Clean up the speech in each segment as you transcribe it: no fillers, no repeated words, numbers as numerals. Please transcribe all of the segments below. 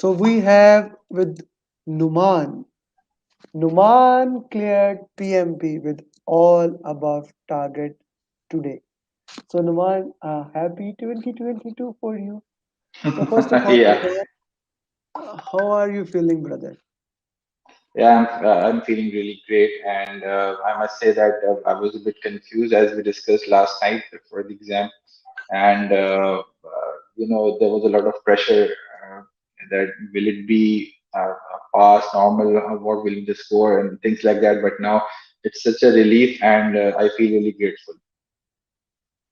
So we have with Numan. Numan cleared PMP with all above target today. So Numan, happy 2022 for you. So first of all, Yeah, Numan, how are you feeling, brother? yeah, I'm feeling really great, and I must say that I was a bit confused as we discussed last night for the exam, and there was a lot of pressure that will it be pass, normal, what will be the score, and things like that. But now it's such a relief, and I feel really grateful.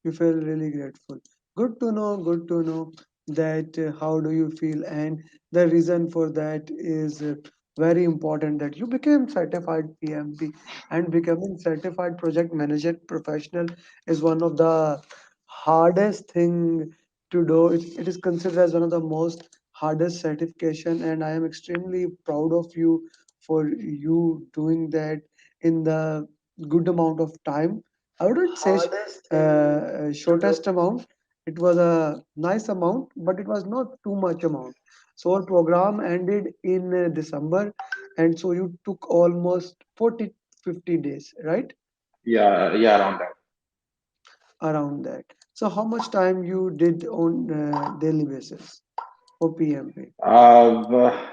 You feel really grateful. Good to know that how do you feel, and the reason for that is very important that you became certified PMP, and becoming certified project manager professional is one of the hardest thing to do. It is considered as one of the most hardest certification, and I am extremely proud of you for you doing that in the good amount of time. I wouldn't say shortest amount. It was a nice amount, but it was not too much amount. So our program ended in December, and so you took almost 40-50 days, right? Yeah, yeah, around that. Around that. So how much time you did on daily basis for PMP? Uh,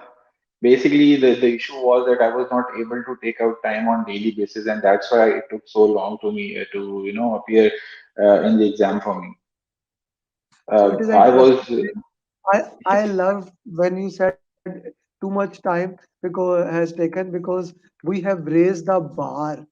Basically, the issue was that I was not able to take out time on daily basis, and that's why it took so long to me to appear in the exam for me. So it is I was interesting. I love when you said too much time because has taken because we have raised the bar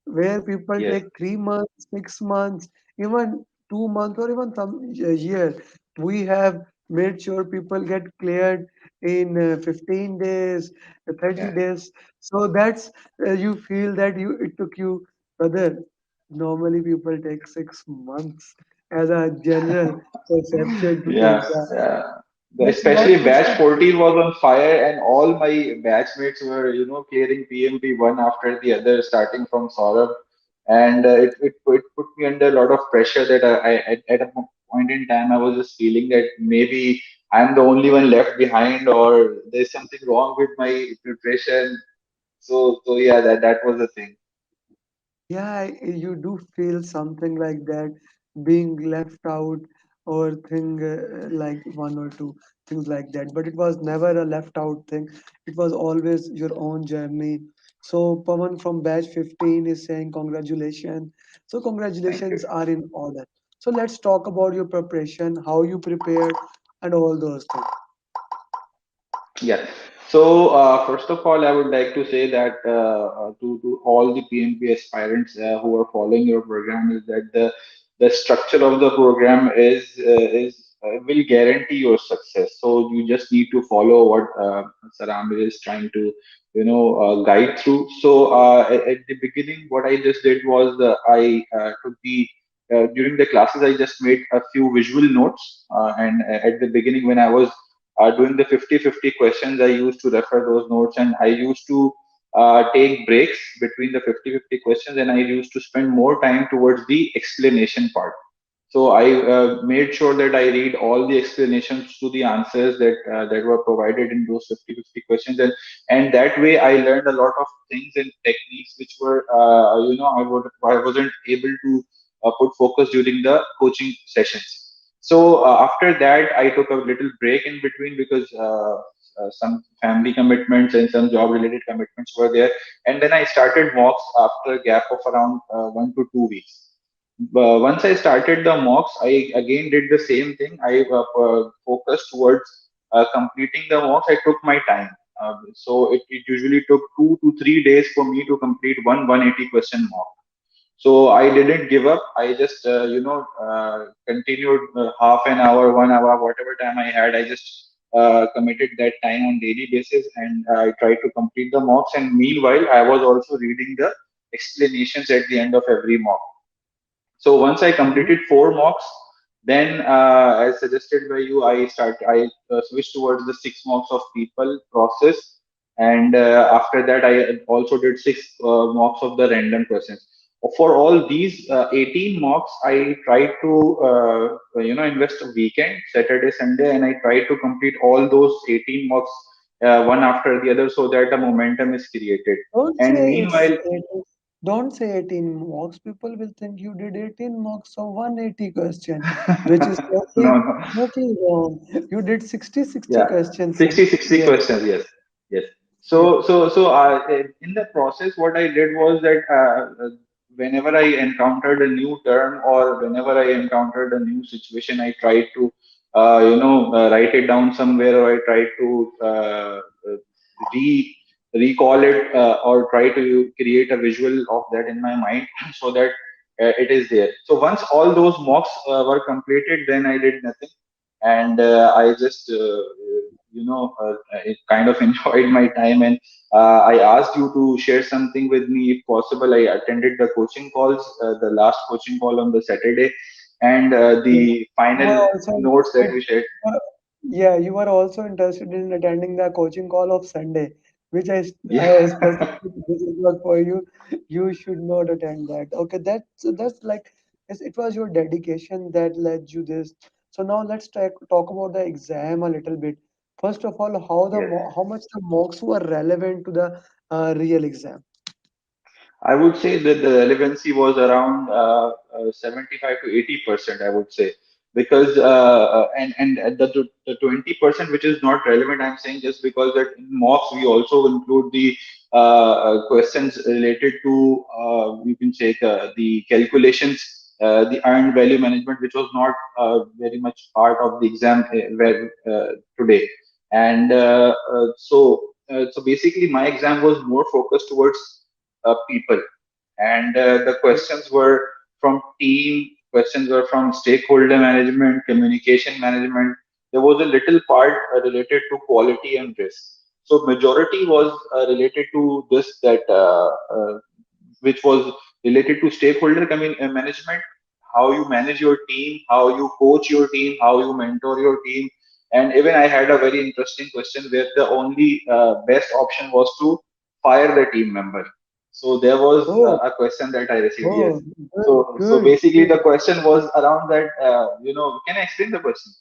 where people yes, take 3 months, 6 months, even 2 months, or even some year. We have made sure people get cleared in 15 days, yeah. 30 days. So that's you feel that you it took you, brother. Normally people take 6 months as a general perception to take Yeah, that. yeah. But Especially what pushed batch you? 14 was on fire, and all my batchmates were, clearing PMP one after the other, starting from Saurabh. And it put me under a lot of pressure that at a point in time, I was just feeling that maybe I'm the only one left behind, or there's something wrong with my preparation. So yeah, that was the thing. Yeah, you do feel something like that, being left out or thing like one or two things like that. But it was never a left out thing. It was always your own journey. So Pawan from batch 15 is saying congratulations. So Thank you. congratulations are in order. So let's talk about your preparation, how you prepared, and all those things. Yeah. So first of all, I would like to say that to all the PMP aspirants who are following your program is that the structure of the program is will guarantee your success. So you just need to follow what Saramir is trying to guide through. So at the beginning, what I just did was I took the during the classes I just made a few visual notes, and at the beginning when I was doing the 50-50 questions, I used to refer those notes, and I used to take breaks between the 50-50 questions, and I used to spend more time towards the explanation part. So I made sure that I read all the explanations to the answers that were provided in those 50-50 questions, and that way I learned a lot of things and techniques which were I wasn't able to put focus during the coaching sessions. So after that, I took a little break in between because some family commitments and some job-related commitments were there, and then I started mocks after a gap of around 1 to 2 weeks. Once I started the mocks, I again did the same thing. I focused towards completing the mocks. I took my time. So it usually took 2 to 3 days for me to complete one 180 question mock. So I didn't give up. I just continued half an hour, 1 hour, whatever time I had. I just committed that time on daily basis, and I tried to complete the mocks. And meanwhile, I was also reading the explanations at the end of every mock. So once I Mhm. completed 4 mocks, then as suggested by you, I switched towards the 6 mocks of people process, and after that I also did 6 mocks of the random questions. For all these 18 mocks, I tried to invest a weekend, Saturday, Sunday, and I tried to complete all those 18 mocks one after the other so that the momentum is created. Don't And say it's meanwhile, 18. Don't say 18 mocks. People will think you did 18 mocks of 180 question, which is no, totally, no, totally wrong. You did 60 yeah, questions. 60 Yes, questions, yes, yes. yes. In the process, what I did was that whenever I encountered a new term or whenever I encountered a new situation, I tried to write it down somewhere, or I tried to re recall it, or try to create a visual of that in my mind so that it is there. So once all those mocks were completed, then I did nothing, and I just I kind of enjoyed my time, and I asked you to share something with me if possible. I attended the coaching calls, the last coaching call on the Saturday, and You the you were final also notes that interested. we shared. Yeah, you were also interested in attending the coaching call of Sunday, which Yeah, I specifically this is not for you. You should not attend that. Okay, that's like it was your dedication that led you this. So now let's talk about the exam a little bit. First of all, yes. how much the mocks were relevant to the real exam? I would say that the relevancy was around 75 to 80%, I would say, because and the 20% which is not relevant, I'm saying just because that in mocks we also include the questions related to you can say the calculations, the earned value management, which was not very much part of the exam today, and so basically my exam was more focused towards people, and the questions were from team, questions were from stakeholder management, communication management. There was a little part related to quality and risk. So majority was related to this, that which was related to stakeholder management, how you manage your team, how you coach your team, how you mentor your team. And even I had a very interesting question where the only best option was to fire the team member. So there was Oh, a question that I received. Yes. oh, good, So good, basically the good. question was around that. Can I explain the question?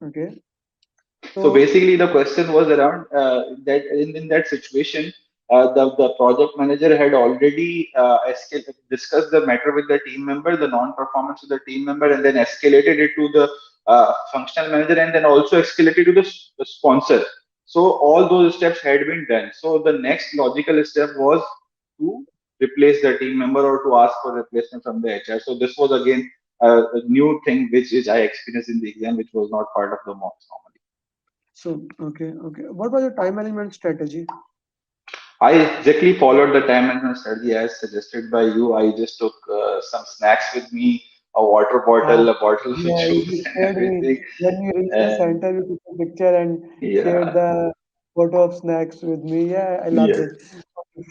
Okay, So so basically, the question was around that in that situation, the project manager had already discussed the matter with the team member, the non-performance of the team member, and then escalated it to the functional manager, and then also escalated to the sponsor. So all those steps had been done. So the next logical step was to replace the team member or to ask for replacement from the HR. So this was again a new thing which I experienced in the exam, which was not part of the mocks normally. okay, okay. What was your time management strategy? I exactly followed the time management strategy as suggested by you. I just took some snacks with me, a water Uh, bottle, a bottle of yeah, juice, you and shared me everything. when you reached the And center. You took a picture and shared yeah, the photo of snacks with me. Yeah, I loved yes. it.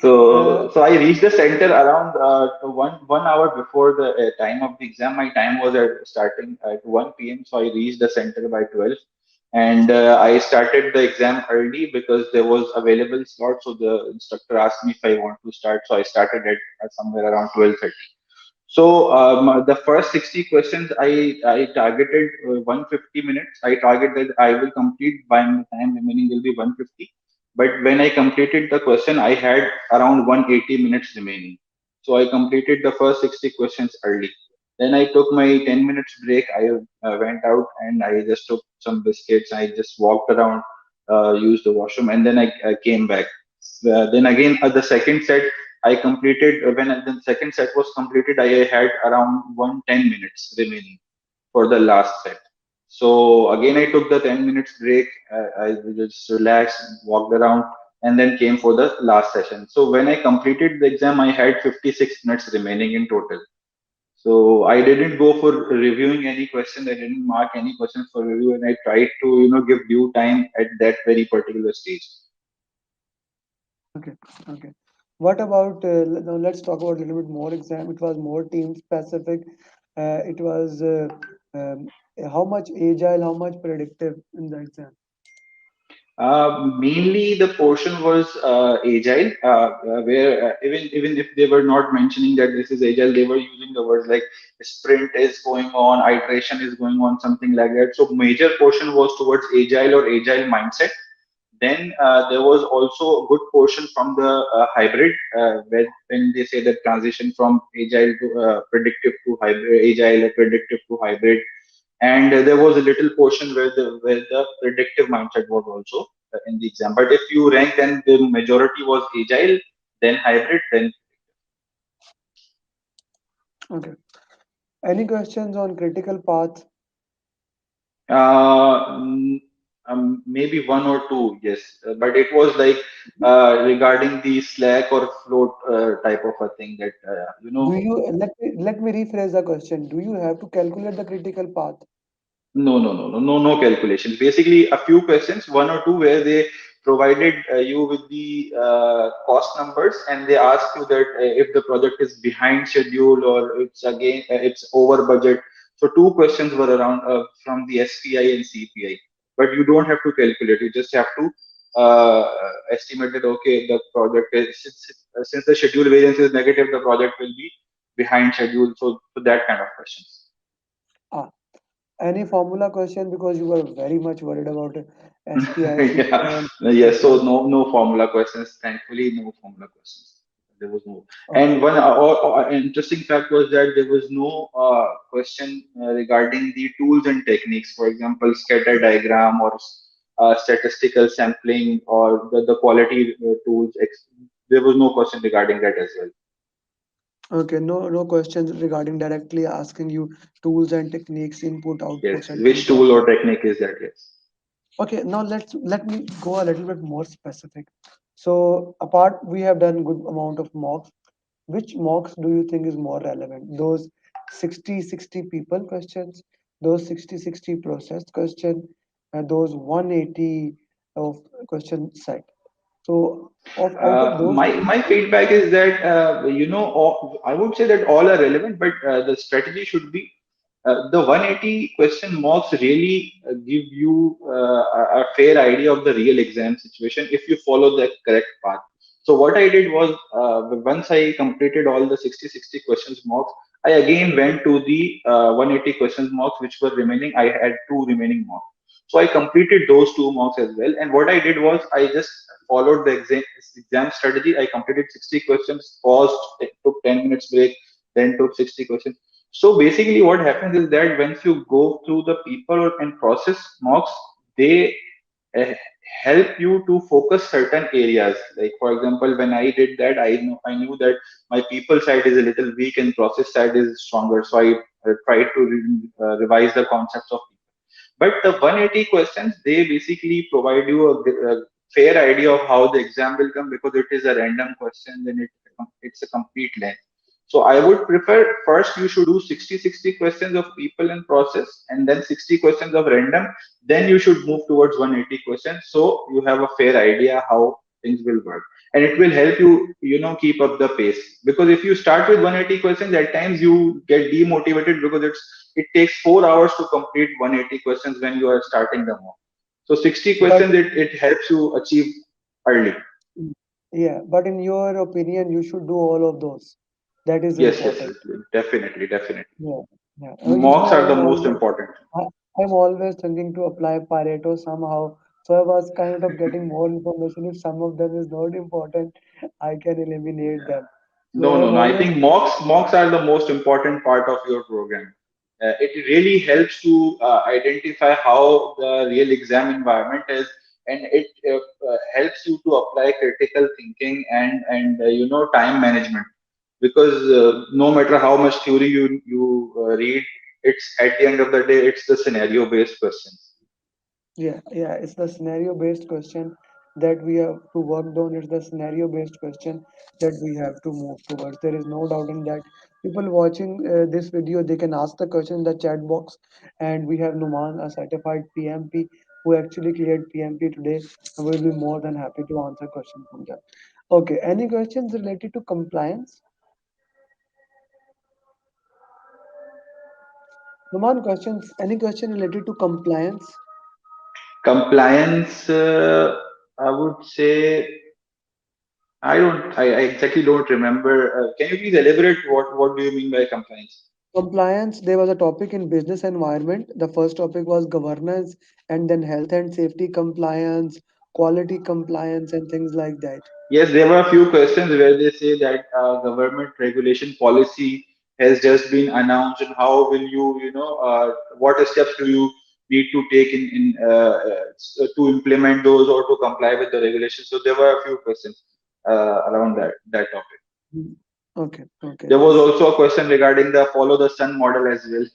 Uh, So I reached the center around 1 hour before the time of the exam. My time was at starting at 1 p.m. So I reached the center by 12, and I started the exam early because there was available slot. So the instructor asked me if I want to start. So I started at somewhere around 12:30. So the first 60 questions I targeted 150 minutes. I target that I will complete by my time remaining will be 150. But when I completed the question, I had around 180 minutes remaining. So I completed the first 60 questions early. Then I took my 10 minutes break. I went out and I just took some biscuits. I just walked around, used the washroom, and then I came back. Then again, the second set I completed. When the second set was completed, I had around 110 minutes remaining for the last set. So again, I took the 10 minutes break. I just relaxed, walked around, and then came for the last session. So when I completed the exam, I had 56 minutes remaining in total. So I didn't go for reviewing any question. I didn't mark any questions for review, and I tried to give due time at that very particular stage. okay, okay. What about now? Let's talk about a little bit more exam. It was more team specific. It was how much agile, how much predictive in the exam. Mainly, the portion was agile, where even if they were not mentioning that this is agile, they were using the words like sprint is going on, iteration is going on, something like that. So major portion was towards agile or agile mindset. Then there was also a good portion from the hybrid, when they say that transition from agile to predictive to hybrid, agile or predictive to hybrid, and there was a little portion where the predictive mindset was also in the exam. But if you rank, then the majority was agile, then hybrid, then Okay. Any questions on critical path? uh, maybe one or two, yes. But it was like regarding the slack or float type of a thing that Do you let me rephrase the question. Do you have to calculate the critical path? No calculations. Basically, a few questions, one or two, where they provided you with the cost numbers, and they ask you that if the project is behind schedule or it's over budget. So two questions were around from the SPI and CPI, but you don't have to calculate. You just have to estimate that okay, the project is since the schedule variance is negative, the project will be behind schedule. So that kind of questions. Ah, any formula question because you were very much worried about SPI, Yeah, CPI, and yes. So CPI. no formula questions. Thankfully, no formula questions. There was no. And Okay. one interesting fact was that there was no question regarding the tools and techniques. For example, scatter diagram or statistical sampling or the quality tools. There was no question regarding that as well. Okay. No questions regarding directly asking you tools and techniques, input, Yes. outputs, and Which things like tool or that. technique is that? Yes. Okay. Now let me go a little bit more specific. So apart, we have done good amount of mocks. Which mocks do you think is more relevant? Those 60-60 people questions, those 60-60 process question, and those 180 of question set. So of out of those My feedback is that I would say that all are relevant, but the strategy should be the 180 question mocks really give you a fair idea of the real exam situation if you follow the correct path. So what I did was once I completed all the 60-60 questions mocks, I again went to the 180 questions mocks which were remaining. I had two remaining mocks. So I completed those two mocks as well. And what I did was I just followed the exam strategy. I completed 60 questions, paused, took 10 minutes break, then took 60 questions. So basically, what happens is that once you go through the people and process mocks, they uh, help you to focus certain areas. Like for example, when I did that, I knew that my people side is a little weak and process side is stronger. So I tried to revise the concepts of people. But the 180 questions, they basically provide you a fair idea of how the exam will come because it is a random question, then it's a complete length. So I would prefer first you should do 60-60 questions of people and process and then 60 questions of random. Then you should move towards 180 questions. So you have a fair idea how things will work. And it will help you, keep up the pace. Because if you start with 180 questions, at times you get demotivated because it takes 4 hours to complete 180 questions when you are starting the mock. So 60 but questions, it helps you achieve early. yeah, but in your opinion, you should do all of those. That is Yes, yes, important. yes, definitely, definitely. Yeah, yeah. Mocks are the I'm most always, important. I'm always thinking to apply Pareto somehow. So I was kind of getting more information. If some of them is not important, I can eliminate them. So No, no, I'm no. I always think mocks are the most important part of your program. It really helps to identify how the real exam environment is, and it helps you to apply critical thinking and time management. Because no matter how much theory you read, it's at the end of the day it's the scenario based questions. yeah. It's the scenario based question that we have to work on. It's the scenario based question that we have to move towards. There is no doubt in that. People watching this video, they can ask the question in the chat box, and we have Numan, a certified PMP, who actually cleared PMP today, and we'll be more than happy to answer questions from that. Okay, any questions related to compliance? Numan, questions? Any question related to compliance? Compliance, I would say, I exactly don't remember. Can you please elaborate what do you mean by compliance? Compliance, there was a topic in business environment. The first topic was governance, and then health and safety compliance, quality compliance, and things like that. Yes, there were a few questions where they say that government regulation policy has just been announced, and how will what steps do you need to take to implement those or to comply with the regulations? So there were a few questions around that topic. Mm. Okay, okay. There was also a question regarding the follow the sun model as well.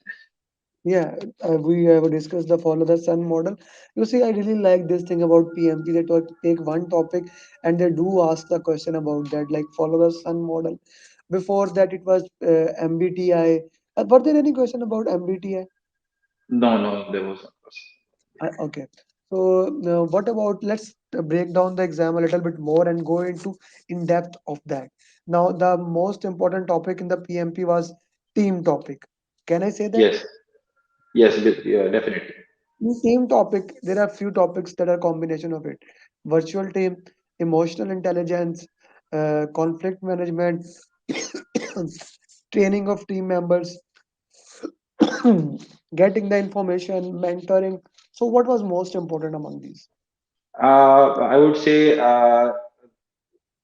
Yeah, we have discussed the follow the sun model. You see, I really like this thing about PMP. They take one topic and they do ask the question about that, like follow the sun model. Before that, it was MBTI. Were there any question about MBTI? No, no, there was no question. Okay. So what about let's break down the exam a little bit more and go into in depth of that. Now, the most important topic in the PMP was team topic. Can I say that? Yes, yes, yeah, definitely. In team topic, there are few topics that are combination of it. Virtual team, emotional intelligence, conflict management, training of team members, getting the information, mentoring. So, what was most important among these? I would say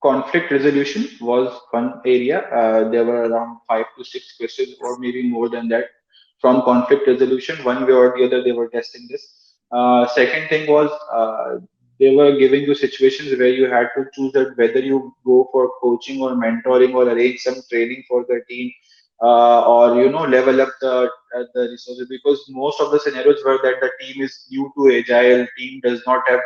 conflict resolution was one area. There were around 5 to 6 questions, or maybe more than that, from conflict resolution. One way or the other, they were testing this. Second thing was they were giving you situations where you had to choose that whether you go for coaching or mentoring or arrange some training for the team, or level up the resources, because most of the scenarios were that the team is new to agile, team does not have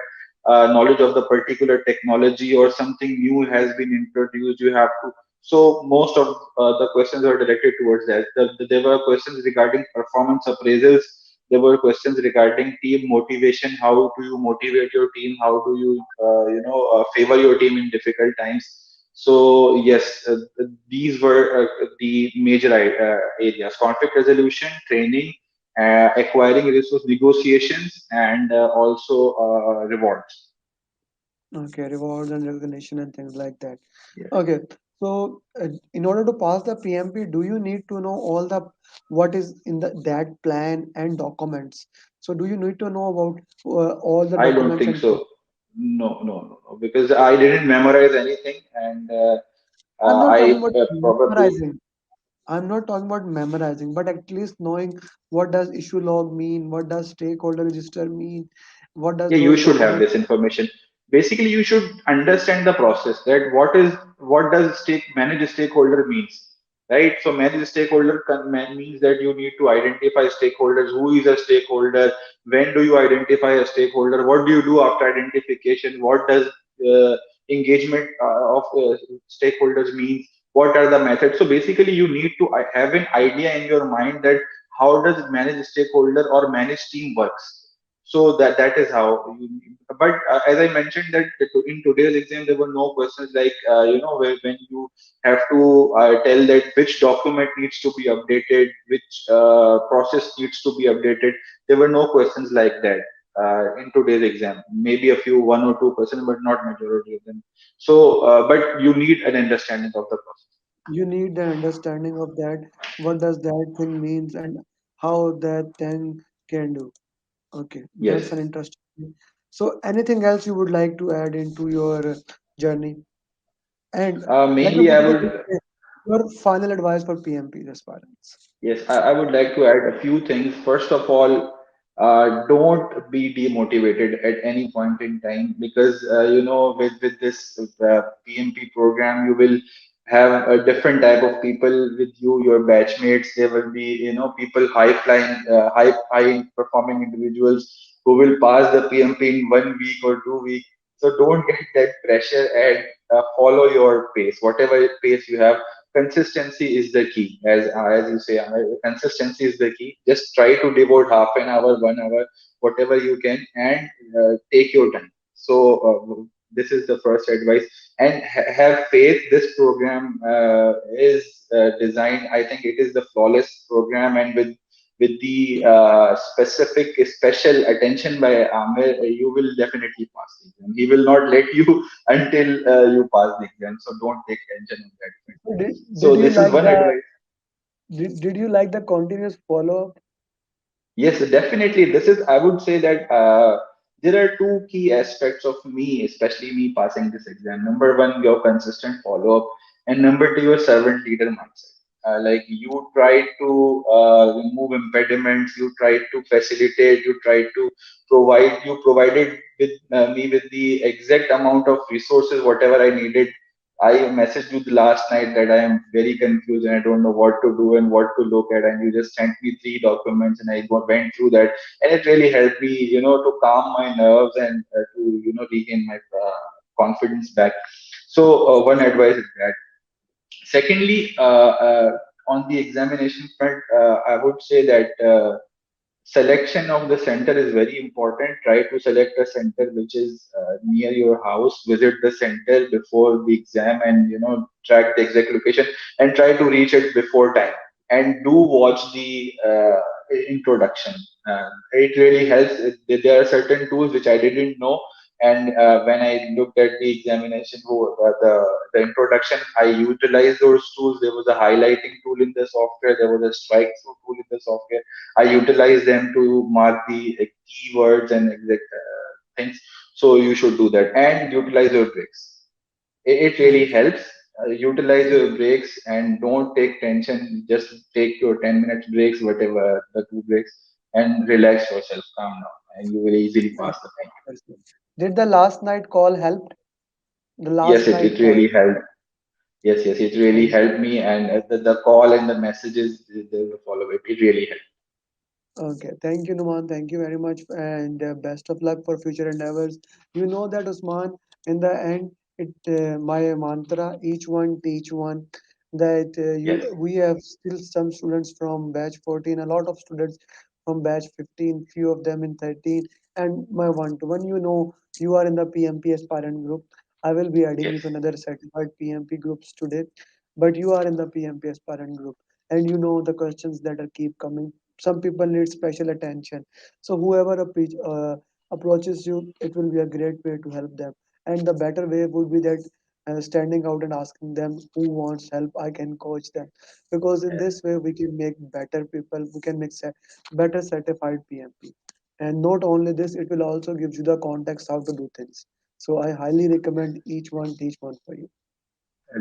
knowledge of the particular technology, or something new has been introduced. You have to. So most of the questions were directed towards that. There were questions regarding performance appraisals. There were questions regarding team motivation. How do you motivate your team? How do you favor your team in difficult times? So yes, these were the major areas: conflict resolution, training, acquiring resource, negotiations, and also rewards. Okay, rewards and recognition and things like that. Yeah, Okay, so in order to pass the PMP, do you need to know all the what is in that plan and documents? So do you need to know about all the I don't documents think and so. No, no, no, no, because I didn't memorize anything, and I'm not talking I about probably. memorizing. I'm not talking about memorizing, but at least knowing what does issue log mean, what does stakeholder register mean, what does Yeah, you those should have documents. this information. Basically, you should understand the process, that what does manage a stakeholder means, right? So manage a stakeholder means that you need to identify stakeholders. Who is a stakeholder? When do you identify a stakeholder? What do you do after identification? What does engagement of stakeholders means? What are the methods? So basically, you need to have an idea in your mind that how does manage a stakeholder or manage team works. So that is how but as I mentioned that in today's exam there were no questions like when you have to tell that which document needs to be updated, which process needs to be updated. There were no questions like that in today's exam. Maybe a few, 1 or 2%, but not majority of them. So but you need an understanding of the process. You need the understanding of that, what does that thing means and how that thing can do. Okay, Yes. that's an interesting thing. So anything else you would like to add into your journey? And let me Mainly put I it this would. way, your final advice for PMP aspirants. Yes, I would like to add a few things. First of all, don't be demotivated at any point in time, because with this PMP program, you will have a different type of people with you, your batchmates. There will be people high flying, high performing individuals who will pass the PMP in 1 week or 2 weeks. So don't get that pressure, and follow your pace, whatever pace you have. Consistency is the key, as you say. Consistency is the key. Just try to devote half an hour, 1 hour, whatever you can, and take your time. So this is the first advice, and have faith. This program is designed, I think it is the flawless program, and with with the specific special attention by Amir, you will definitely pass the exam. He will not let you until you pass the exam. So don't take tension on that front. So did So you this is like one the advice. did you like the continuous follow up? Yes, definitely. This is, I would say that there are two key aspects of me, especially me passing this exam. Number one, your consistent follow up, and number two, your servant leader mindset. Like you try to remove impediments, you try to facilitate, you try to provide. You provided with me with the exact amount of resources, whatever I needed. I messaged you the last night that I am very confused and I don't know what to do and what to look at. And you just sent me three documents and went through that. And it really helped me, to calm my nerves and to, regain my confidence back. So one advice is that. Secondly, on the examination front, I would say that selection of the center is very important. Try to select a center which is near your house. Visit the center before the exam and track the exact location and try to reach it before time. And do watch the introduction. It really helps. There are certain tools which I didn't know, and when I looked at the examination, the introduction, I utilized those tools. There was a highlighting tool in the software. There was a strike through tool in the software. I utilize them to mark the keywords and exact things. So you should do that and utilize your breaks. It really Okay. helps. Utilize your breaks and don't take tension. Just take your 10 minutes breaks, whatever the two breaks, and relax yourself, calm down, and you will easily pass the thing. Did the last night call help? The Yes, last it night call. really helped. Yes, it really helped me, and the call and the messages, they will follow it. It really helped. Okay, thank you, Numan. Thank you very much, and best of luck for future endeavors. You know that, Usman. In the end, it my mantra: each one teach one. That you Yes, we have still some students from batch 14, a lot of students from batch 15, few of them in 13, and my one-to-one. You know, you are in the PMP aspirant group. I will be adding yes, you to another certified PMP groups today, but you are in the PMP aspirant group, and you know the questions that are keep coming. Some people need special attention, so whoever approaches you, it will be a great way to help them, and the better way would be that standing out and asking them who wants help, I can coach them, because in this way we can make better people, we can make better certified PMP. And not only this, it will also give you the context how to do things. So I highly recommend each one teach one for you.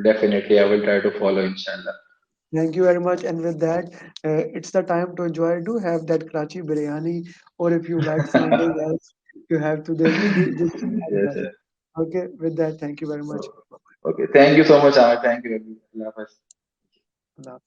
definitely. I will try to follow, inshallah. Thank you very much. And with that, it's the time to enjoy. Do have that Karachi biryani, or if you like something else, you have to this and Yes, well. sir. Okay. With that, thank you very much. Okay. Thank you so much, Amar. Thank you. Allah Hafiz. Bye.